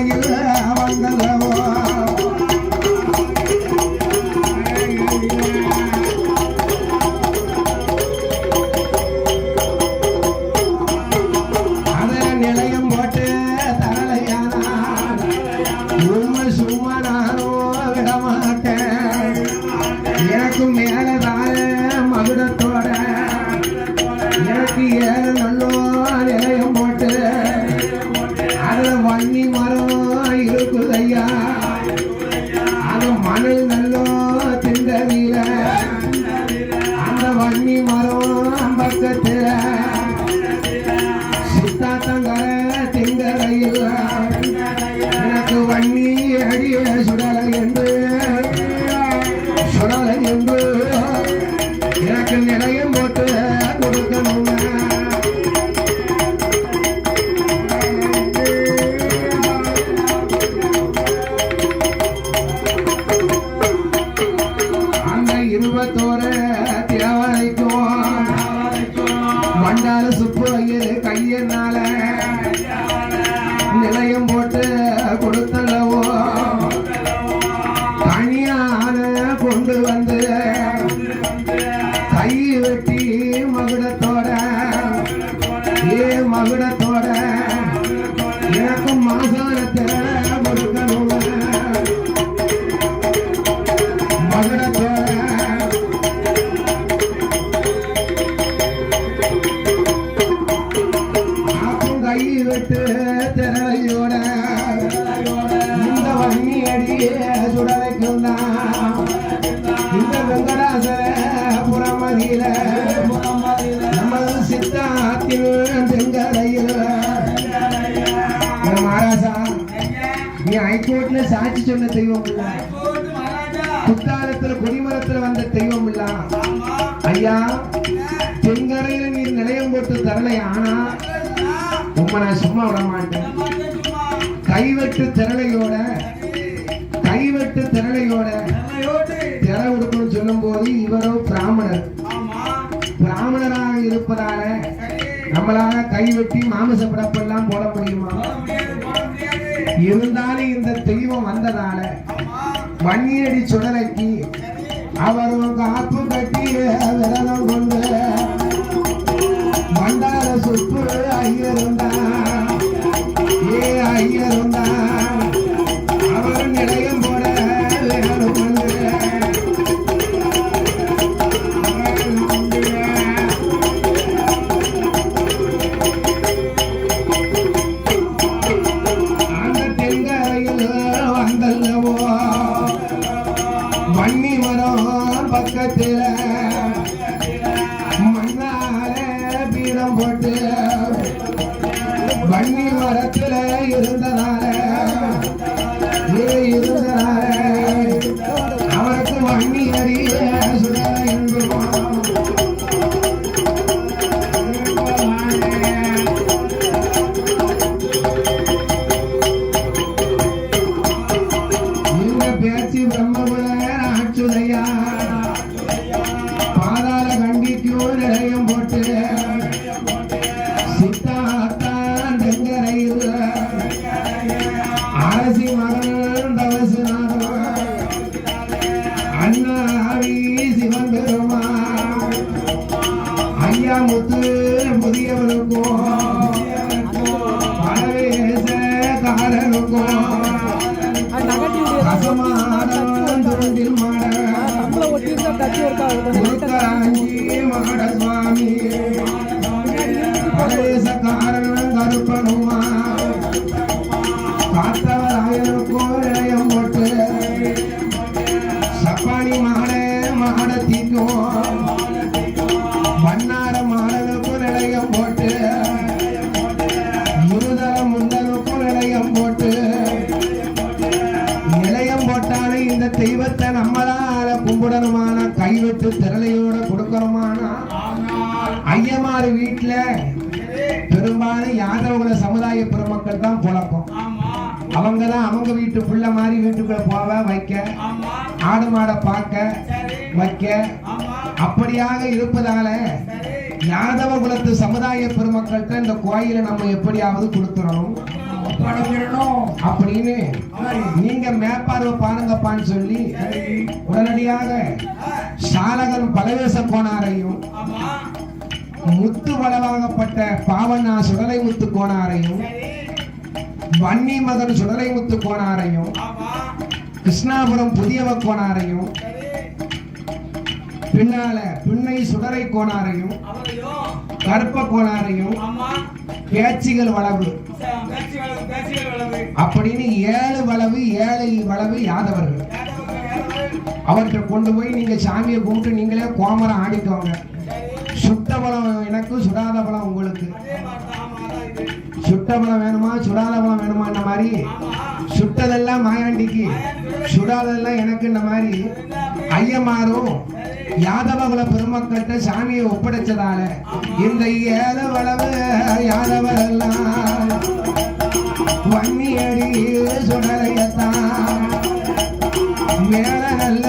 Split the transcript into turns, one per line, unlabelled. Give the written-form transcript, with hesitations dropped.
சுடலையில் வந்தல்லவோ நிலையம் போட்டு கொடுத்தல்லவோ தனியான கொண்டு வந்து கை வெட்டி மகுடத்தோட மகுடத்தோட எனக்கும் மாசானத்தை கொடுக்கணும் மகுடத்தோட விட்டு திரையோட இந்த வன்னி அடியே சுடலைக்கும் இந்த வெங்கடாசர புறமதியில நமது சித்தாத்தில் தெங்கலையில் மகாராஜா நீ ஹைகோர்ட்ல சாட்சி சொன்ன தெய்வம் இல்ல குத்தாலத்துல கொடிமரத்துல வந்த தெய்வம் இல்ல ஐயா தெங்கரையில நீர் நிலையம் போட்டு தரலை ஆனா உம்மை நான் சும்மா விட மாட்டேன் கைவெட்டு திரளையோட திரை உடுக்கணும் சொல்லும் போது இவரோ பிராமணர் பிராமணராக இருப்பதால நம்மளால கைவெட்டி மாமிச படப்பெல்லாம் போட முடியுமா இருந்தாலும் இந்த தெய்வம் வந்ததால வன்னியடி சுடலைக்கு அவரும் காப்பு கட்டி விரதம் கொண்டு மண்டார சுப்பு ஐயருந்தா ஐயருந்தா அவர் நிலையம் போட அந்த தெங்கரையில் வந்தல்லவோ வன்னி மரம் பக்கத்தில் போட்டு வன்னி மரத்துல இருந்தனால அவருக்கு வன்னி அறிய இந்த பேச்சு பிரம்மபுர ஆட்சுதையா பாதாள கண்டிக்கும் நிலையம் போட்டு அரசி மகன் தவசினாரோ அண்ணாவி சிவன் பெருமா ஐயா முத்து முதியவனுக்கும் பரவேச காரனுக்கும் கசமாடம் தொண்டில் மாட மாட சுவாமி பரவேச காரணம் கருப்பனுமா காத்தவராயனுக்கும் நிலையம் போட்டு சப்பானி மாடத்திக்கும் மன்னார மாடனுக்கும் நிலையம் போட்டு முருதல முந்தனுக்கும் நிலையம் போட்டு நிலையம் போட்டாலே இந்த தெய்வத்தை நம்மளால கும்பிடணுமான கைவிட்டு திரளையோட கொடுக்கணுமான ஐயமாறு வீட்டுல பெரும்பாலும் யாதவகுல சமுதாய பெருமக்கள் தான் புழக்கம் அவங்கதான் அவங்க வீட்டு புள்ள மாதிரி வீட்டுக்குள்ள போவ வைக்க ஆடு மாடை பார்க்க வைக்க அப்படியாக இருப்பதால யாதவ குலத்து சமுதாய பெருமக்கள்கிட்ட இந்த கோயிலை நம்ம எப்படியாவது கொடுத்துடணும்
படைக்கிறணும்
அப்படின்னு நீங்க மேற்பார்வை பாருங்கப்பான்னு சொல்லி உடனடியாக சாலகன் பலவேச கோணாரையும் முத்து வளவாகப்பட்ட பாவனா சுடலை முத்து கோணாரையும் வன்னி மகன் சுடலை முத்து கோணாரையும் கிருஷ்ணாபுரம் புதியவ கோணாரையும் பின்னால பின்னை சுடரை கோணாரையும் கற்ப கோணாரையும் பேச்சிகள் வளவு அப்படின்னு 7 வளவு யாதவர்கள் அவர்கிட்ட கொண்டு போய் நீங்க சாமியை கும்பிட்டு நீங்களே கோமரம் ஆடிக்கோங்க. சுட்ட பலம் எனக்கு, சுடாத பலம் உங்களுக்கு. சுட்ட பலம் வேணுமா சுடாத பலம் வேணுமா? இந்த மாதிரி சுட்டதெல்லாம் மாயாண்டிக்கு, சுடாதெல்லாம் எனக்கு. இந்த மாதிரி ஐயமாரும் யாதவகுல பெருமக்கள்கிட்ட சாமியை ஒப்படைச்சதால இந்த 7 வளவு யாதவரெல்லாம் வன்னியடி சுடலையத்தான் மேல நல்ல